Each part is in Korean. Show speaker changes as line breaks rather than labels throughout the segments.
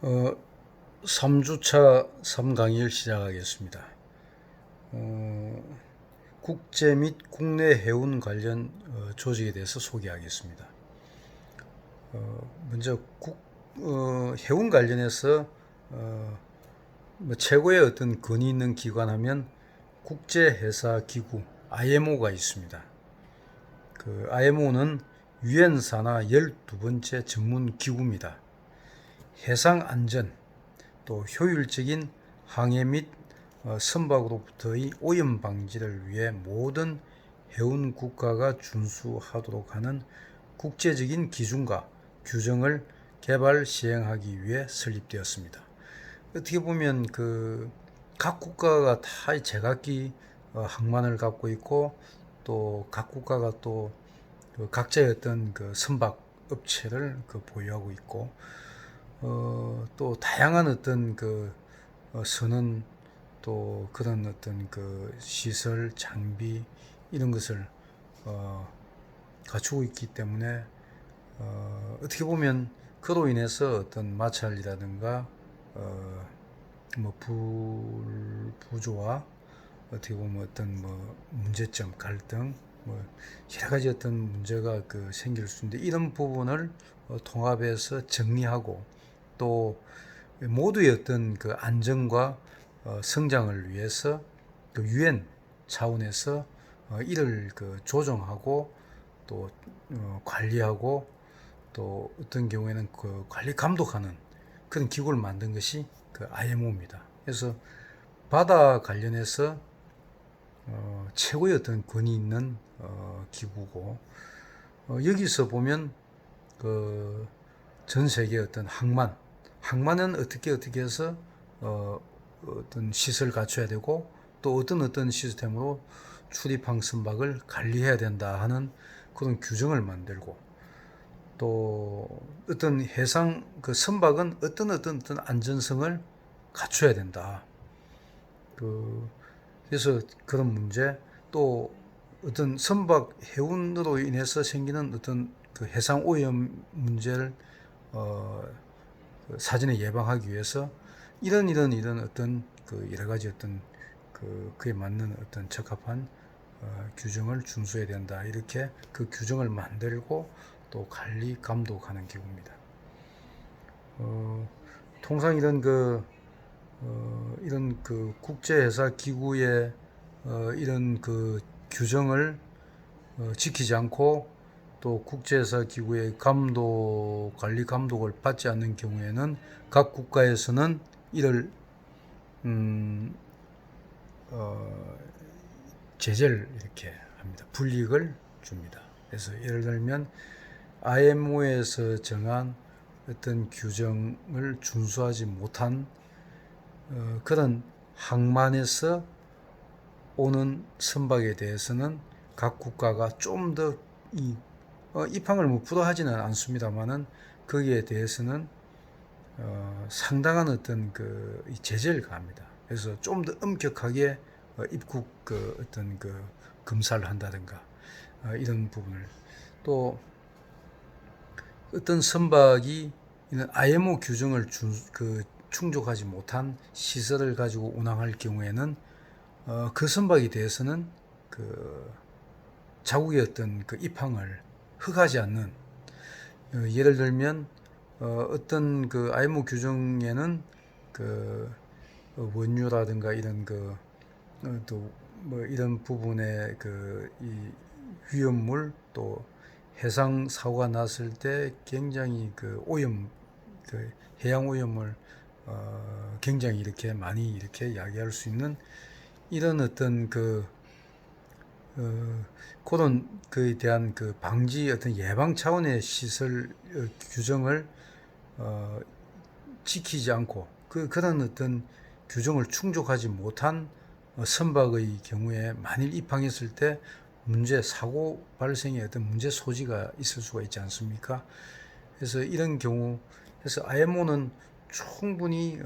어, 3주차 3강의를 시작하겠습니다. 국제 및 국내 해운 관련 조직에 대해서 소개하겠습니다. 먼저 해운 관련해서 뭐 최고의 어떤 권위 있는 기관 하면 국제해사기구 IMO가 있습니다. 그 IMO는 유엔 산하 12번째 전문 기구입니다. 해상 안전, 또 효율적인 항해 및 선박으로부터의 오염 방지를 위해 모든 해운 국가가 준수하도록 하는 국제적인 기준과 규정을 개발 시행하기 위해 설립되었습니다. 어떻게 보면 각 국가가 다 제각기 항만을 갖고 있고, 또 각 국가가 또 각자의 어떤 선박 업체를 보유하고 있고, 또 다양한 어떤 선은, 또 그런 어떤 시설, 장비 이런 것을 갖추고 있기 때문에 어떻게 보면 그로 인해서 어떤 마찰이라든가 뭐 부조와 어떻게 보면 어떤 뭐 문제점, 갈등, 뭐 여러 가지 어떤 문제가 생길 수 있는데, 이런 부분을 통합해서 정리하고, 또 모두의 어떤 안정과 성장을 위해서 유엔 차원에서 이를 조정하고, 또 관리하고, 또 어떤 경우에는 관리 감독하는 그런 기구를 만든 것이 IMO입니다. 그래서 바다 관련해서 최고의 어떤 권위 있는 기구고, 여기서 보면 전 세계 어떤 항만은 어떻게 해서 어떤 시설을 갖춰야 되고, 또 어떤 시스템으로 출입항 선박을 관리해야 된다 하는 그런 규정을 만들고, 또 어떤 해상 선박은 어떤 안전성을 갖춰야 된다. 그래서 그런 문제, 또 어떤 선박 해운으로 인해서 생기는 어떤 해상 오염 문제를 사전에 예방하기 위해서 이런 어떤 여러 가지 어떤 그에 맞는 어떤 적합한 규정을 준수해야 된다. 이렇게 그 규정을 만들고 또 관리 감독하는 기구입니다. 통상 이런 국제회사 기구의 이런 규정을 지키지 않고, 또 국제회사 기구의 관리 감독을 받지 않는 경우에는 각 국가에서는 이를 음, 어, 제재를 이렇게 합니다. 불이익을 줍니다. 그래서 예를 들면 IMO에서 정한 어떤 규정을 준수하지 못한 그런 항만에서 오는 선박에 대해서는 각 국가가 좀 더 입항을 뭐 부도하지는 않습니다만은, 거기에 대해서는 상당한 어떤 제재를 가합니다. 그래서 좀 더 엄격하게 입국 어떤 검사를 한다든가, 이런 부분을, 또 어떤 선박이 이런 IMO 규정을 충족하지 못한 시설을 가지고 운항할 경우에는 그 선박에 대해서는 자국의 어떤 입항을 허가하지 않는, 예를 들면 어떤 IMO 규정에는 원유라든가 이런 또뭐 이런 부분의 이 위험물, 또 해상 사고가 났을 때 굉장히 오염, 해양 오염을 굉장히 이렇게 많이 이렇게 야기할 수 있는 이런 어떤 그런 그에 대한 방지 어떤 예방 차원의 시설 규정을 어, 지키지 않고, 그런 어떤 규정을 충족하지 못한 선박의 경우에 만일 입항했을 때 사고 발생의 어떤 문제 소지가 있을 수가 있지 않습니까? 그래서 이런 경우, 그래서 IMO는 충분히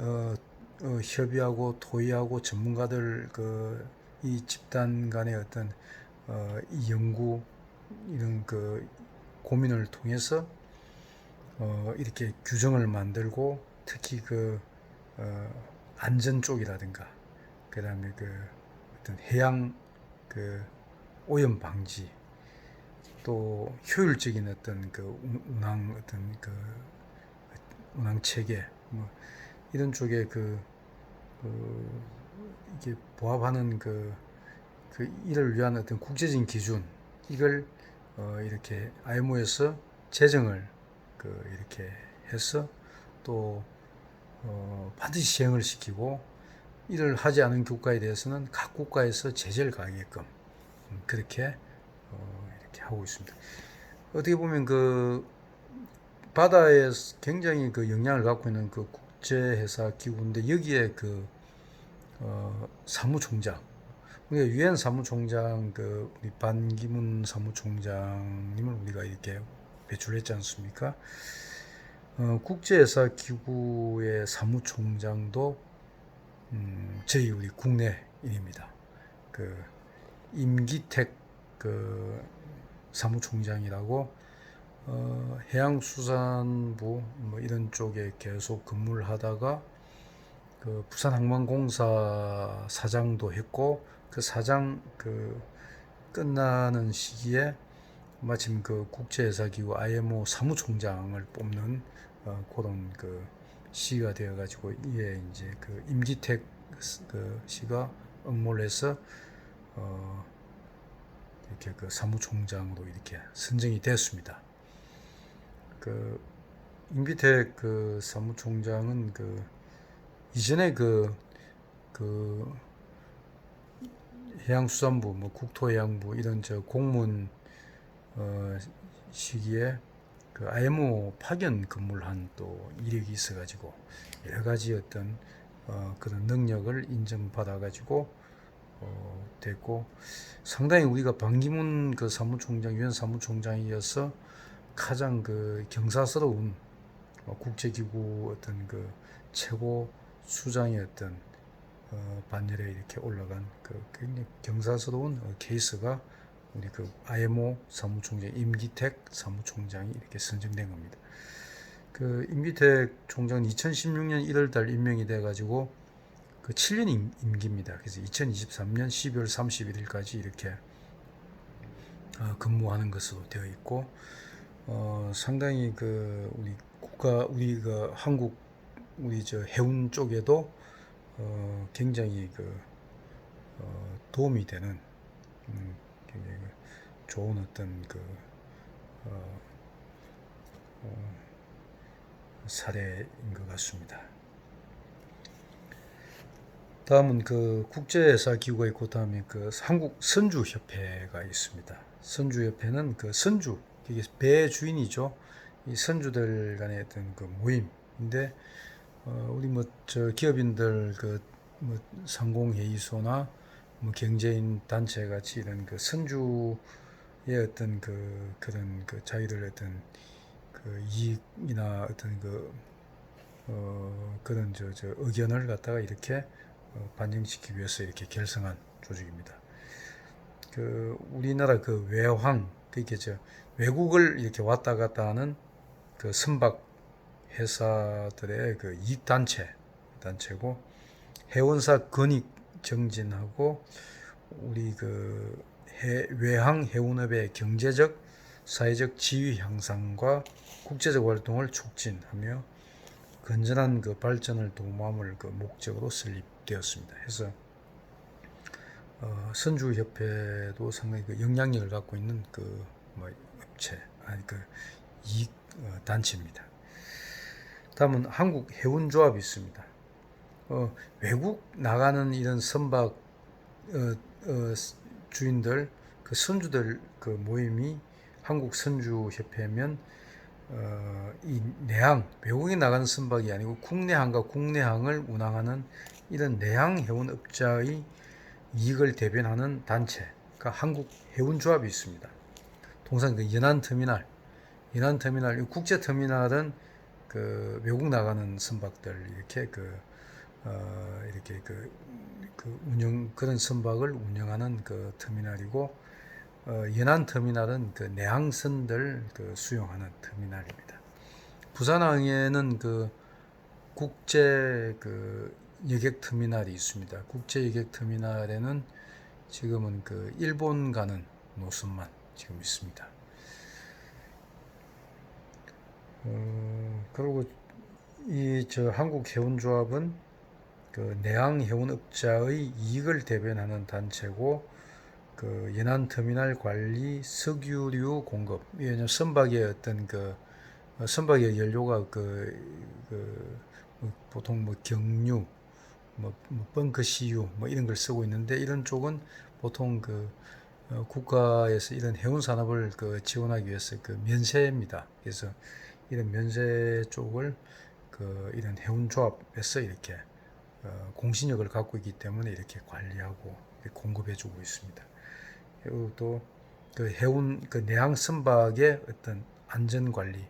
협의하고 토의하고 전문가들 이 집단 간의 어떤 이 연구, 이런 고민을 통해서 이렇게 규정을 만들고, 특히 그 안전 쪽이라든가 그다음에 그 어떤 해양 그 오염 방지 또 효율적인 어떤 그 운항 어떤 그 운항 체계 뭐 이런 쪽에 그 이게 부합하는 그 이를 위한 어떤 국제적인 기준 이걸 이렇게 IMO에서 제정을 이렇게 해서 또 반드시 시행을 시키고 이를 하지 않은 국가에 대해서는 각 국가에서 제재를 가하게끔 그렇게 이렇게 하고 있습니다. 어떻게 보면 그 바다에 굉장히 그 영향을 갖고 있는 그 국제회사 기구인데 여기에 그 사무총장 우리가 유엔 사무총장 그 우리 반기문 사무총장님을 우리가 이렇게 배출했지 않습니까? 국제회사 기구의 사무총장도 저희 우리 국내인입니다. 그 임기택 그 사무총장이라고 해양수산부 뭐 이런 쪽에 계속 근무를 하다가 그 부산항만공사 사장도 했고 그 사장 그 끝나는 시기에 마침 그 국제회사기구 IMO 사무총장을 뽑는 그런 그 시기가 되어가지고 이에 이제 그 임기택 그 씨가 응모를 해서 이렇게 그 사무총장으로 이렇게 선정이 됐습니다. 그 임기택 그 사무총장은 그 이전에 그 해양수산부, 뭐 국토해양부 이런 저 공무원 시기에 그 IMO 파견 근무를 한 또 이력이 있어가지고 여러 가지 어떤 그런 능력을 인정받아가지고 됐고 상당히 우리가 반기문 그 사무총장, 유엔 사무총장이어서 가장 그 경사스러운 국제기구 어떤 그 최고 수장이었던 반열에 이렇게 올라간 그 굉장히 경사스러운 케이스가 우리 그 IMO 사무총장 임기택 사무총장이 이렇게 선정된 겁니다. 그 임기택 총장은 2016년 1월달 임명이 돼가지고 그 7년 임기입니다. 그래서 2023년 12월 31일까지 이렇게 근무하는 것으로 되어 있고 상당히 그 우리 국가 우리 그 한국 우리 저 해운 쪽에도 굉장히 그 도움이 되는 굉장히 좋은 어떤 그 사례인 것 같습니다. 다음은 그 국제회사 기구가 있고 다음에 그 한국 선주협회가 있습니다. 선주협회는 그 선주 이게 배 주인이죠. 이 선주들 간의 어떤 그 모임인데 우리 뭐 저 기업인들 그 뭐 상공회의소나 뭐 경제인 단체 같이 이런 그 선주의 어떤 그 그런 그 자기들 어떤 그 이익이나 어떤 그 그런 저 의견을 갖다가 이렇게 반영시키기 위해서 이렇게 결성한 조직입니다. 그 우리나라 그 외황 그게 저 외국을 이렇게 왔다 갔다 하는 그 선박 회사들의 그 이익 단체고 해운사 근익 정진하고 우리 그 외항 해운업의 경제적 사회적 지위 향상과 국제적 활동을 촉진하며 건전한 그 발전을 도모함을 그 목적으로 설립되었습니다. 해서 선주협회도 상당히 그 영향력을 갖고 있는 그 뭐 업체 아니 그 이익 단체입니다. 다음은 한국 해운조합이 있습니다. 외국 나가는 이런 선박 주인들 그 선주들 그 모임이 한국 선주협회면 이 내항 외국에 나가는 선박이 아니고 국내항과 국내항을 운항하는 이런 내항 해운업자의 이익을 대변하는 단체가 한국 해운조합이 있습니다. 동산 그 연안터미널 국제터미널은 그 외국 나가는 선박들 이렇게 이렇게 그 운영 그런 선박을 운영하는 그 터미널이고 연안터미널은 그 내항선들 그 수용하는 터미널입니다. 부산항에는 그 국제 그 여객 터미널이 있습니다. 국제 여객 터미널에는 지금은 그 일본 가는 노선만 지금 있습니다. 그리고 이 저 한국해운조합은 그 내항해운업자의 이익을 대변하는 단체고, 그 연안터미널 관리, 석유류 공급, 왜냐면 선박의 어떤 그 선박의 연료가 보통 뭐 경유, 뭐 벙커CU 뭐 이런 걸 쓰고 있는데, 이런 쪽은 보통 국가에서 이런 해운 산업을 지원하기 위해서 면세입니다. 그래서 이런 면세 쪽을 이런 해운조합에서 이렇게 공신력을 갖고 있기 때문에 이렇게 관리하고 이렇게 공급해주고 있습니다. 그리고 또 그 해운 내항 선박의 어떤 안전 관리,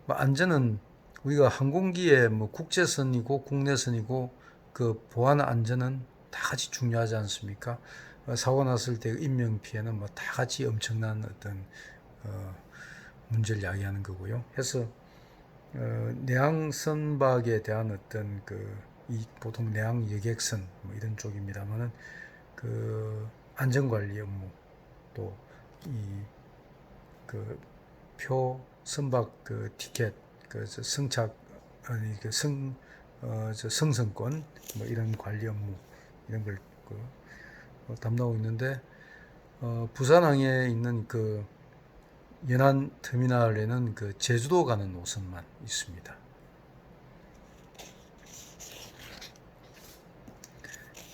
뭐 안전은 우리가 항공기에 뭐 국제선이고 국내선이고 그 보안 안전은 다 같이 중요하지 않습니까? 사고 났을 때 인명 피해는 뭐 다 같이 엄청난 어떤 문제를 야기하는 거고요. 해서 내항 선박에 대한 어떤 보통 내항 여객선 뭐 이런 쪽입니다만은 그 안전 관리 업무, 또 이 표 선박 티켓 승착 아니 승선권 뭐 이런 관리 업무 이런 걸 담당하고 있는데, 부산항에 있는 연안 터미널에는 제주도 가는 노선만 있습니다.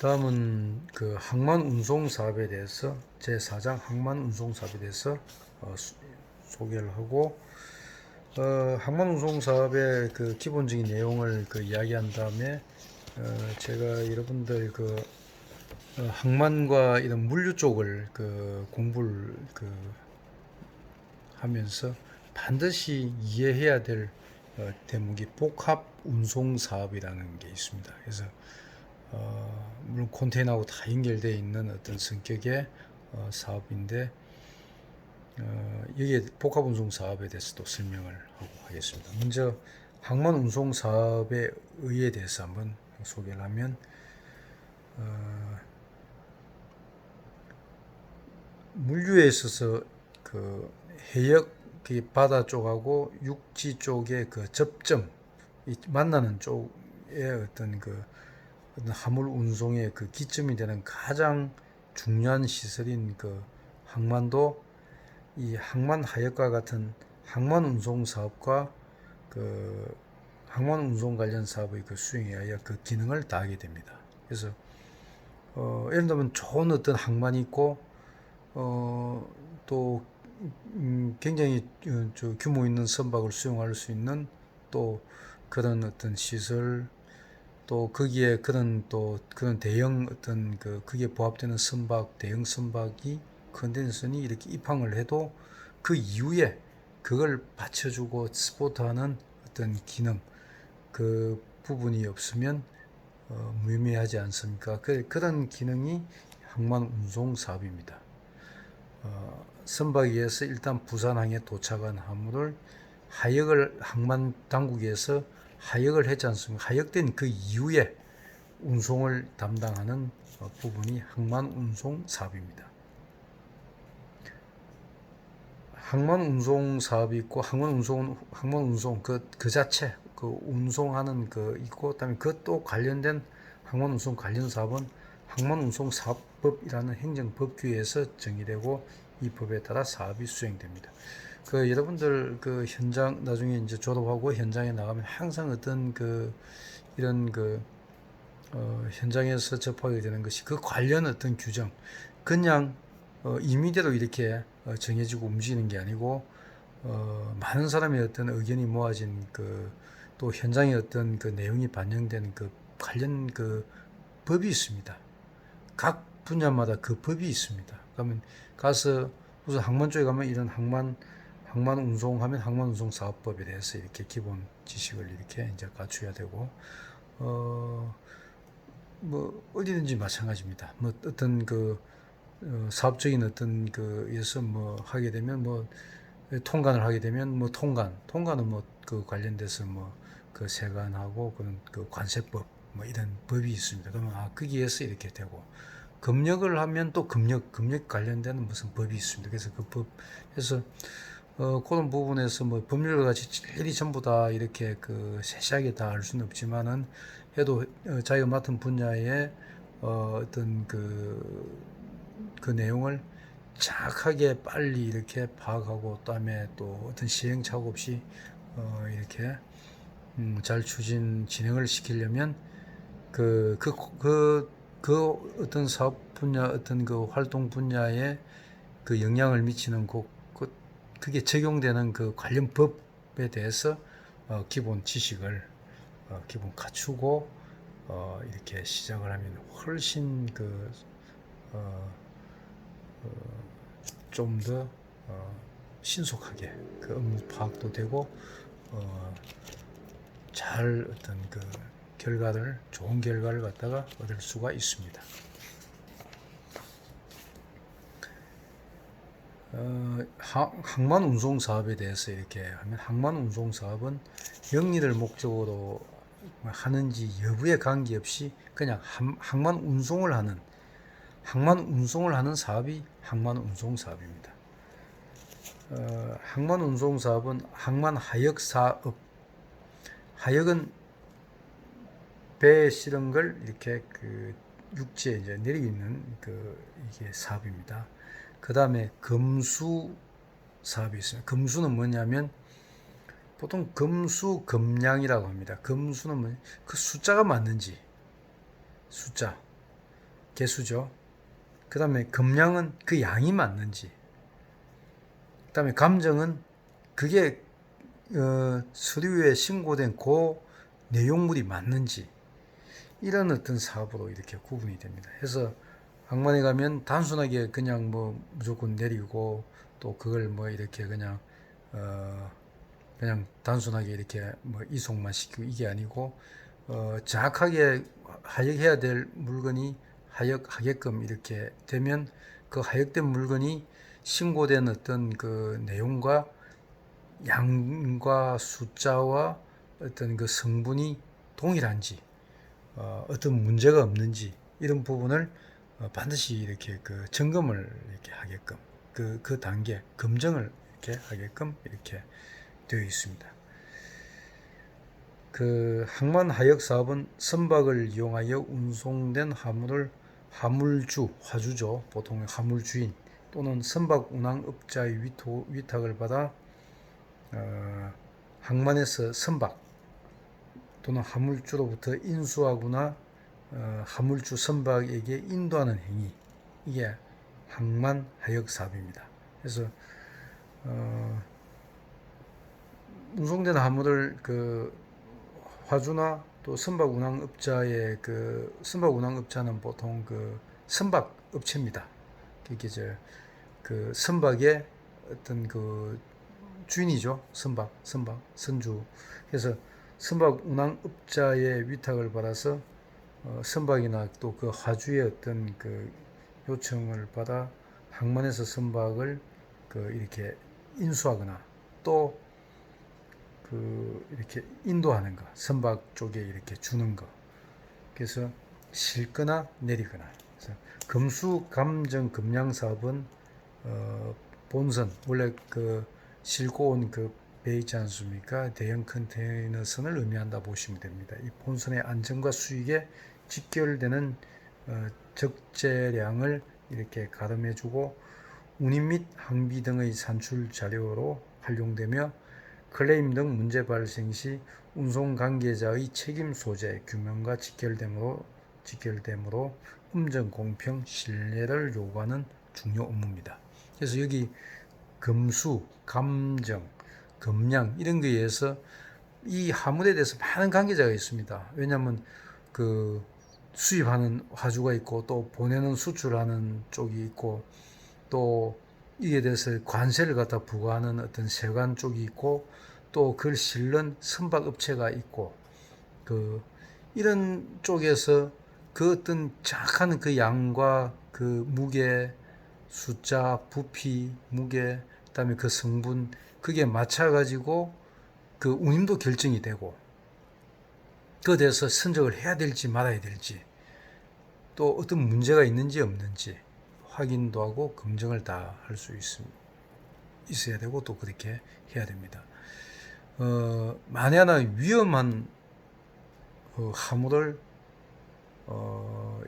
다음은 항만 운송 사업에 대해서 제4장 항만 운송 사업에 대해서 소개를 하고, 항만 운송 사업의 기본적인 내용을 이야기한 다음에 제가 여러분들 항만과 이런 물류 쪽을 공부를 하면서 반드시 이해해야 될 대목이 복합 운송 사업이라는 게 있습니다. 그래서 물론 컨테이너하고 다 연결되어 있는 어떤 성격의 사업인데, 여기에 복합 운송 사업에 대해서도 설명을 하고 하겠습니다. 먼저 항만 운송 사업의 의의에 대해서 한번 소개를 하면, 물류에 있어서 해역 바다 쪽하고 육지 쪽의 접점, 만나는 쪽의 어떤 화물 운송의 기점이 되는 가장 중요한 시설인 항만도, 이 항만 하역과 같은 항만 운송 사업과 항만 운송 관련 사업의 수행에 의하여 기능을 다하게 됩니다. 그래서 예를 들면 좋은 어떤 항만이 있고 또 굉장히 규모 있는 선박을 수용할 수 있는 또 그런 어떤 시설, 또 거기에 그런 대형 어떤 그게 부합되는 선박, 대형 선박이 컨테이너선이 이렇게 입항을 해도 그 이후에 그걸 받쳐주고 스포트하는 어떤 기능, 그 부분이 없으면 무의미하지 않습니까? 그런 기능이 항만 운송 사업입니다. 선박에서 일단 부산항에 도착한 화물을 항만 당국에서 하역을 했지 않습니까? 하역된 그 이후에 운송을 담당하는 부분이 항만 운송 사업입니다. 항만 운송 사업이 있고, 항만 운송 그 자체 운송하는 있고, 그다음에 또 관련된 항만 운송 관련 사업은 항만 운송 사업법이라는 행정법규에서 정의되고, 이 법에 따라 사업이 수행됩니다. 여러분들 현장 나중에 이제 졸업하고 현장에 나가면 항상 어떤 이런 현장에서 접하게 되는 것이 관련 어떤 규정, 그냥 임의대로 이렇게 정해지고 움직이는 게 아니고, 많은 사람의 어떤 의견이 모아진 또 현장의 어떤 내용이 반영된 관련 법이 있습니다. 각 분야마다 법이 있습니다. 그러면 가서 우선 항만 쪽에 가면 이런 항만 운송하면 항만 운송 사업법에 대해서 이렇게 기본 지식을 이렇게 이제 갖춰야 되고, 뭐 어디든지 마찬가지입니다. 뭐 어떤 사업적인 어떤 에서 뭐 하게 되면 통관을 하게 되면 통관은 관련돼서 그 세관하고 그런 그 관세법 뭐 이런 법이 있습니다. 그러면 거기에서 이렇게 되고 금력을 하면 또 금력 관련되는 무슨 법이 있습니다. 그래서 그 법에서 그런 부분에서 뭐 법률 같이 일일이 전부 다 이렇게 그 세세하게 다 알 수는 없지만은 해도 자기가 맡은 분야의 어떤 그 내용을 정확하게 빨리 이렇게 파악하고 그다음에 또 어떤 시행착오 없이 이렇게 잘 진행을 시키려면 그 어떤 사업 분야 어떤 그 활동 분야에 그 영향을 미치는 그게 적용되는 그 관련 법에 대해서 기본 지식을 기본 갖추고 이렇게 시작을 하면 훨씬 좀 더 신속하게 그 업무 파악도 되고 잘 어떤 그 좋은 결과를 갖다가 얻을 수가 있습니다. 항만 운송 사업에 대해서 이렇게 하면 항만 운송 사업은 영리를 목적으로 하는지 여부에 관계없이 그냥 항만 운송을 하는 사업이 항만 운송 사업입니다. 항만 운송 사업은 항만 하역 사업, 하역은 배에 실은 걸 이렇게 그 육지에 이제 내리고 있는 이게 사업입니다. 그 다음에 금수 사업이 있습니다. 금수는 뭐냐면 보통 금수 금량이라고 합니다. 금수는 그 숫자가 맞는지 숫자 개수죠. 그 다음에 금량은 그 양이 맞는지, 그 다음에 감정은 그게 서류에 신고된 그 내용물이 맞는지, 이런 어떤 사업으로 이렇게 구분이 됩니다. 그래서 항만에 가면 단순하게 그냥 뭐 무조건 내리고 또 그걸 뭐 이렇게 그냥 단순하게 이렇게 뭐 이송만 시키고 이게 아니고 정확하게 하역해야 될 물건이 하게끔 이렇게 되면 그 하역된 물건이 신고된 어떤 그 내용과 양과 숫자와 어떤 그 성분이 동일한지 어떤 문제가 없는지 이런 부분을 반드시 이렇게 그 점검을 이렇게 하게끔 그 단계 검증을 이렇게 하게끔 이렇게 되어 있습니다. 그 항만 하역 사업은 선박을 이용하여 운송된 화물을 화주죠. 보통 화물주인 또는 선박 운항업자의 위탁을 받아 항만에서 선박 또는 화물주로부터 인수하거나 화물주 선박에게 인도하는 행위, 이게 항만 하역 사업입니다. 그래서 운송된 화물을 그 화주나 또 선박 운항업자의 선박 운항업자는 보통 그 선박 업체입니다. 이게 그 선박의 어떤 그 주인이죠. 선주. 그래서 선박 운항업자의 위탁을 받아서 선박이나 또 그 화주의 어떤 그 요청을 받아 항만에서 선박을 이렇게 인수하거나 또 이렇게 인도하는 거, 선박 쪽에 이렇게 주는 거. 그래서 실거나 내리거나. 그래서 금수 감정 금량 사업은 본선 원래 싣고 온 배 있지 않습니까? 대형 컨테이너선을 의미한다 보시면 됩니다. 이 본선의 안전과 수익에 직결되는 적재량을 이렇게 가름해주고 운임 및 항비 등의 산출 자료로 활용되며 클레임 등 문제 발생 시 운송 관계자의 책임 소재 규명과 직결되므로 공평, 신뢰를 요구하는 중요 업무입니다. 그래서 여기 금수, 감정, 금량 이런 거에 의해서 이 화물에 대해서 많은 관계자가 있습니다. 왜냐하면 수입하는 화주가 있고 또 보내는 수출하는 쪽이 있고 또 이에 대해서 관세를 갖다 부과하는 어떤 세관 쪽이 있고 또 그걸 실는 선박 업체가 있고 이런 쪽에서 어떤 정확한 양과 무게, 숫자, 부피, 무게, 그다음에 성분 그게 맞춰가지고 운임도 결정이 되고 그에 대해서 선적을 해야 될지 말아야 될지, 또 어떤 문제가 있는지 없는지 확인도 하고 검증을 다 할 수 있어야 되고, 또 그렇게 해야 됩니다. 만에 하나 위험한 화물을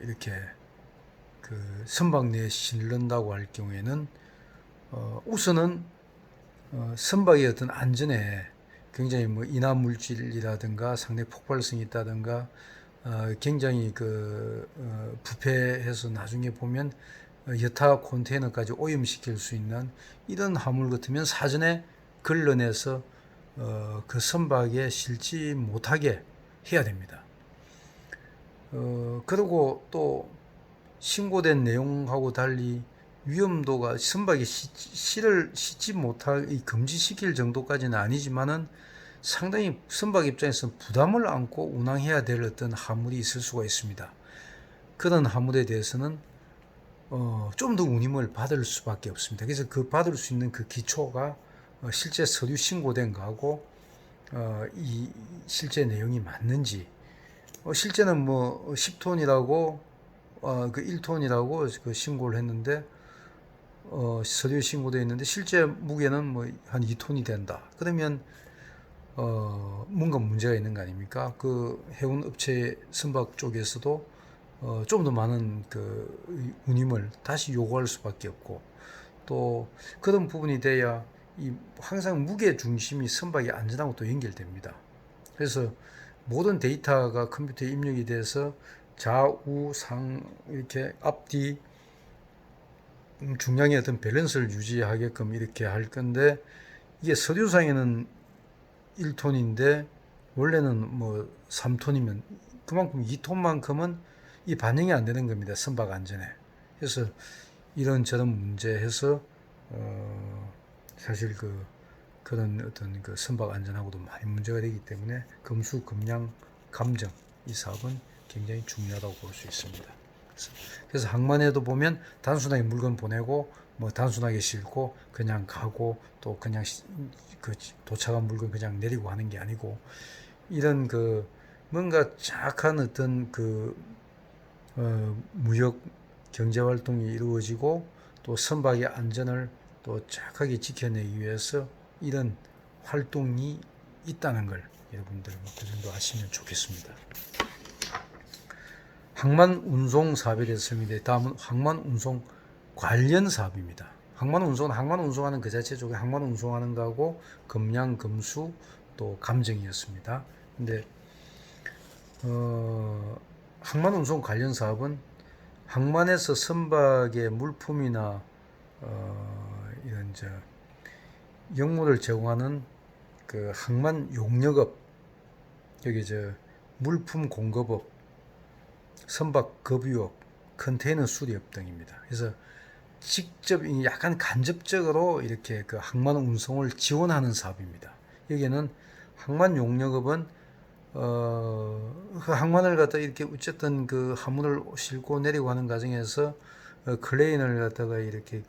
이렇게 그 선박 내에 실른다고 할 경우에는 우선은 선박의 어떤 안전에 굉장히 뭐 인화 물질이라든가 상당히 폭발성이 있다든가 굉장히 부패해서 나중에 보면 여타 컨테이너까지 오염시킬 수 있는 이런 화물 같으면 사전에 걸러내서 그 선박에 실지 못하게 해야 됩니다. 그리고 또 신고된 내용하고 달리 위험도가 선박에 싣지 못하게 금지시킬 정도까지는 아니지만은 상당히 선박 입장에서 부담을 안고 운항해야 될 어떤 화물이 있을 수가 있습니다. 그런 화물에 대해서는 좀 더 운임을 받을 수밖에 없습니다. 그래서 그 받을 수 있는 그 기초가 실제 서류 신고된 거하고 이 실제 내용이 맞는지, 실제는 뭐 10톤이라고 그 1톤이라고 그 신고를 했는데 서류에 신고되어 있는데 실제 무게는 뭐 한 2톤이 된다. 그러면 뭔가 문제가 있는 거 아닙니까? 그 해운 업체 선박 쪽에서도 좀 더 많은 그 운임을 다시 요구할 수밖에 없고, 또 그런 부분이 돼야 이 항상 무게 중심이 선박의 안전하고 또 연결됩니다. 그래서 모든 데이터가 컴퓨터에 입력이 돼서 좌우 상 이렇게 앞뒤 중량의 어떤 밸런스를 유지하게끔 이렇게 할 건데, 이게 서류상에는 1톤인데 원래는 뭐 3톤이면 그만큼 2톤만큼은 이 반영이 안 되는 겁니다. 선박 안전에. 그래서 이런저런 문제해서 사실 그런 어떤 그 선박 안전하고도 많이 문제가 되기 때문에 검수, 검량, 감정 이 사업은 굉장히 중요하다고 볼 수 있습니다. 그래서 항만에도 보면 단순하게 물건 보내고 뭐 단순하게 싣고 그냥 가고 또 그냥 그 도착한 물건 그냥 내리고 하는 게 아니고, 이런 그 뭔가 정확한 어떤 무역 경제 활동이 이루어지고 또 선박의 안전을 또 정확하게 지켜내기 위해서 이런 활동이 있다는 걸 여러분들 그 정도 아시면 좋겠습니다. 항만 운송 사업에 대해서 설명드립니다. 다음은 항만 운송 관련 사업입니다. 항만 운송은 항만 운송하는 그 자체 쪽에 항만 운송하는 거하고 검량, 검수, 또 감정이었습니다. 근데 항만 운송 관련 사업은 항만에서 선박의 물품이나 이런 영물을 제공하는 그 항만 용역업, 여기 물품 공급업, 선박 급유업, 컨테이너 수리업 등입니다. 그래서 직접 약간 간접적으로 이렇게 그 항만 운송을 지원하는 사업입니다. 여기에는 항만 용역업은 그 항만을 갖다 이렇게 어쨌든 그 화물을 싣고 내리고 하는 과정에서 클레인을 갖다가 이렇게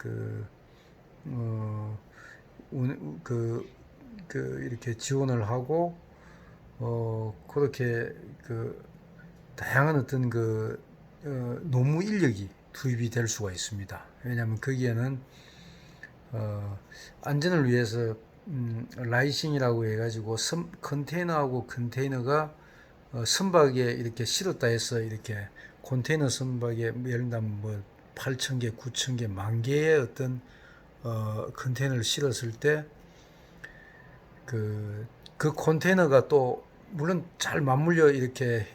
이렇게 지원을 하고 그렇게 다양한 어떤 노무 인력이 투입이 될 수가 있습니다. 왜냐하면 거기에는 안전을 위해서 라이싱이라고 해가지고 컨테이너하고 컨테이너가 선박에 이렇게 실었다 해서 이렇게 컨테이너 선박에 예를 들면 뭐 8,000개, 9,000개, 만 개의 어떤 컨테이너를 실었을 때 그 컨테이너가 또 물론 잘 맞물려 이렇게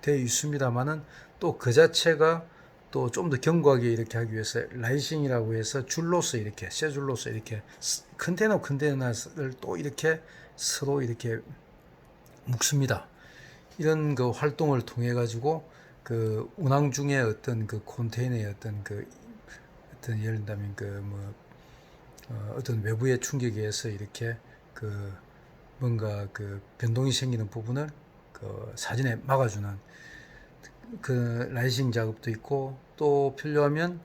되어 있습니다만은 또 그 자체가 또 좀 더 견고하게 이렇게 하기 위해서 라이싱이라고 해서 줄로서 이렇게 쇠 줄로서 이렇게 컨테이너를 또 이렇게 서로 이렇게 묶습니다. 이런 그 활동을 통해 가지고 그 운항 중에 어떤 그 컨테이너의 어떤 어떤 예를 들면 어떤 외부의 충격에 의해서 이렇게 뭔가 변동이 생기는 부분을 사전에 막아주는 라이싱 작업도 있고, 또 필요하면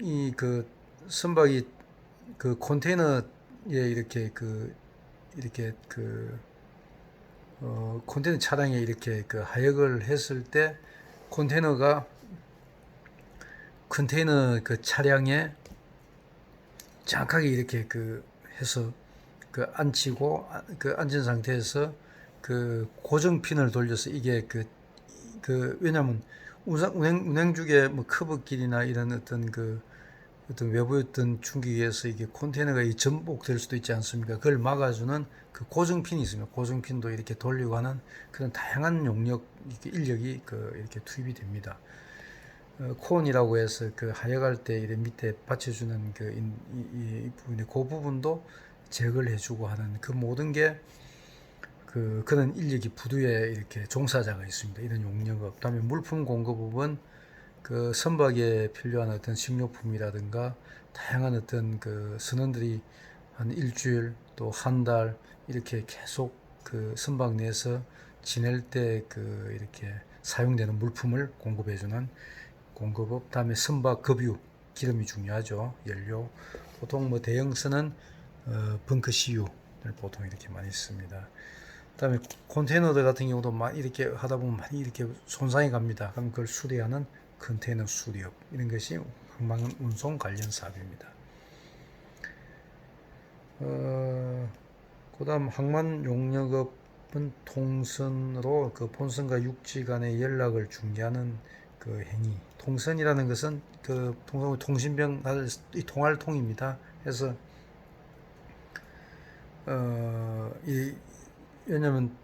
이 선박이 컨테이너에 이렇게 이렇게 컨테이너 차량에 이렇게 하역을 했을 때 컨테이너가 컨테이너 차량에 정확하게 이렇게 해서 앉히고 앉은 상태에서 고정핀을 돌려서 이게 왜냐면 운행 중에 뭐 커브 길이나 이런 어떤 외부 어떤 충격에 의해서 이게 컨테이너가 전복될 수도 있지 않습니까? 그걸 막아주는 고정핀이 있습니다. 고정핀도 이렇게 돌리고 하는 그런 다양한 용역 인력이 이렇게 투입이 됩니다. 콘이라고 해서 하역할 때 이렇게 밑에 받쳐주는 이 부분에 그 부분도 제거를 해주고 하는 모든 게 그런 인력이 부두에 이렇게 종사자가 있습니다. 이런 용역업. 다음에 물품 공급업은 선박에 필요한 어떤 식료품이라든가 다양한 어떤 선원들이 한 일주일 또 한 달 이렇게 계속 선박 내에서 지낼 때 이렇게 사용되는 물품을 공급해주는 공급업. 다음에 선박 급유, 기름이 중요하죠. 연료. 보통 뭐 대형선은 벙커 CU를 보통 이렇게 많이 씁니다. 그다음에 컨테이너들 같은 경우도 이렇게 하다 보면 많이 이렇게 손상이 갑니다. 그럼 그걸 수리하는 컨테이너 수리업, 이런 것이 항만 운송 관련 사업입니다. 그다음 항만 용역업은 통선으로 본선과 육지 간의 연락을 중개하는 행위. 통선이라는 것은 통신병 통할 통입니다. 그래서 왜냐면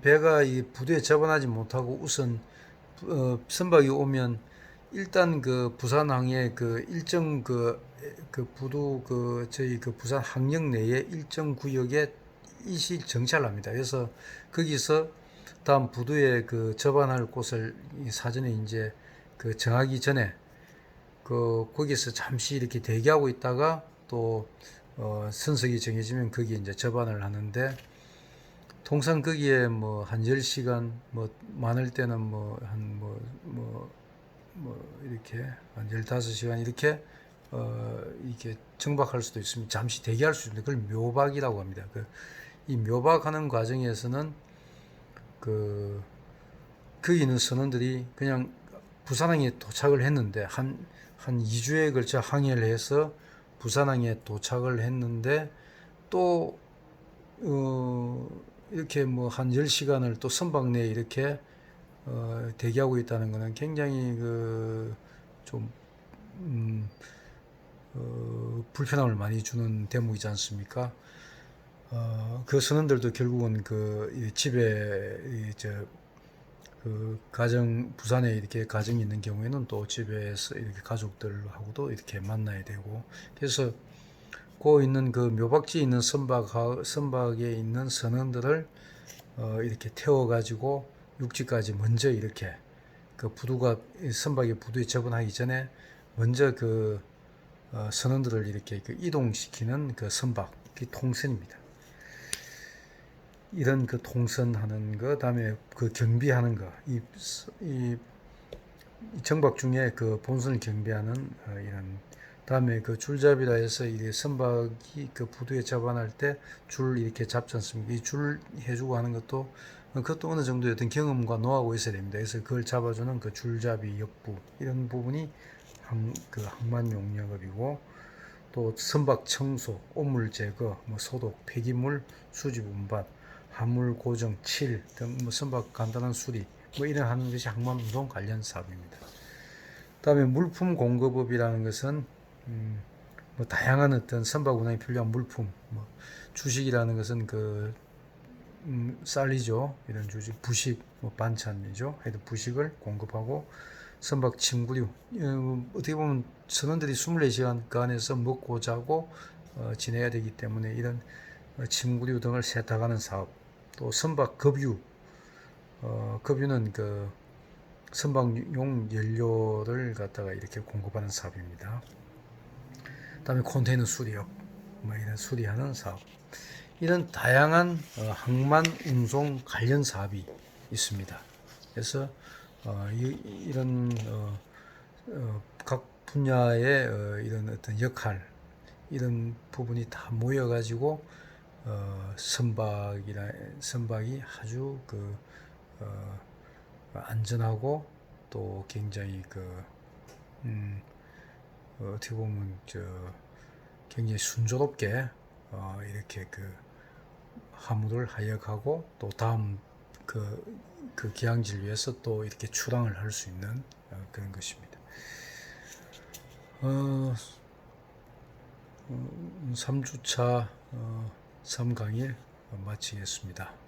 배가 이 부두에 접근하지 못하고 우선 선박이 오면 일단 부산항에 일정 부두 저희 부산 항역 내에 일정 구역에 일시 정차를 합니다. 그래서 거기서 다음 부두에 접안할 곳을 사전에 이제 정하기 전에 거기서 잠시 이렇게 대기하고 있다가 또 선석이 정해지면 거기에 이제 접안을 하는데, 통상 거기에 뭐 한 10시간, 뭐 많을 때는 이렇게 한 15시간 이렇게 이렇게 정박할 수도 있습니다. 잠시 대기할 수 있는데 그걸 묘박이라고 합니다. 이 묘박하는 과정에서는 거기 있는 선원들이 그냥 부산항에 도착을 했는데 한 2주에 걸쳐 항해를 해서 부산항에 도착을 했는데 또 이렇게 뭐 한 10시간을 또 선박 내에 이렇게 대기하고 있다는 것은 굉장히 좀 불편함을 많이 주는 대목이지 않습니까? 그 선원들도 결국은 집에 가정, 부산에 이렇게 가정이 있는 경우에는 또 집에서 이렇게 가족들하고도 이렇게 만나야 되고, 그래서 있는 묘박지에 있는 선박에 있는 선원들을 이렇게 태워가지고 육지까지 먼저 이렇게 선박의 부두에 접근하기 전에 먼저 선원들을 이렇게 이동시키는 선박이 통선입니다. 이런 통선하는 거, 다음에 경비하는 거, 이 정박 중에 본선을 경비하는 이런, 다음에 줄잡이라 해서 이 선박이 부두에 접안할 때 줄 이렇게 잡지 않습니까? 이 줄 해주고 하는 것도 어느 정도의 어떤 경험과 노하우가 있어야 됩니다. 그래서 그걸 잡아주는 줄잡이 역부, 이런 부분이 항만 용역업이고, 또 선박 청소, 오물 제거, 소독, 폐기물 수집 운반, 화물 고정, 칠 등 선박 간단한 수리 이런 하는 것이 항만 운송 관련 사업입니다. 다음에 물품 공급업이라는 것은 다양한 어떤 선박 운항에 필요한 물품, 주식이라는 것은 쌀이죠. 이런 주식, 부식, 반찬이죠. 하여튼 부식을 공급하고, 선박 침구류, 어떻게 보면 선원들이 24시간 그 안에서 먹고 자고 지내야 되기 때문에 이런 침구류 등을 세탁하는 사업. 또 선박 급유, 급유는 선박용 연료를 갖다가 이렇게 공급하는 사업입니다. 다음에 컨테이너 수리업, 이런 수리하는 사업. 이런 다양한 항만 운송 관련 사업이 있습니다. 그래서 이런 각 분야의 이런 어떤 역할, 이런 부분이 다 모여가지고 선박이 아주 안전하고 또 굉장히 어떻게 보면 굉장히 순조롭게 이렇게 화물을 하역하고 또 다음 그 기항지를 위해서 또 이렇게 출항을 할 수 있는 그런 것입니다. 3주차 3강일 마치겠습니다.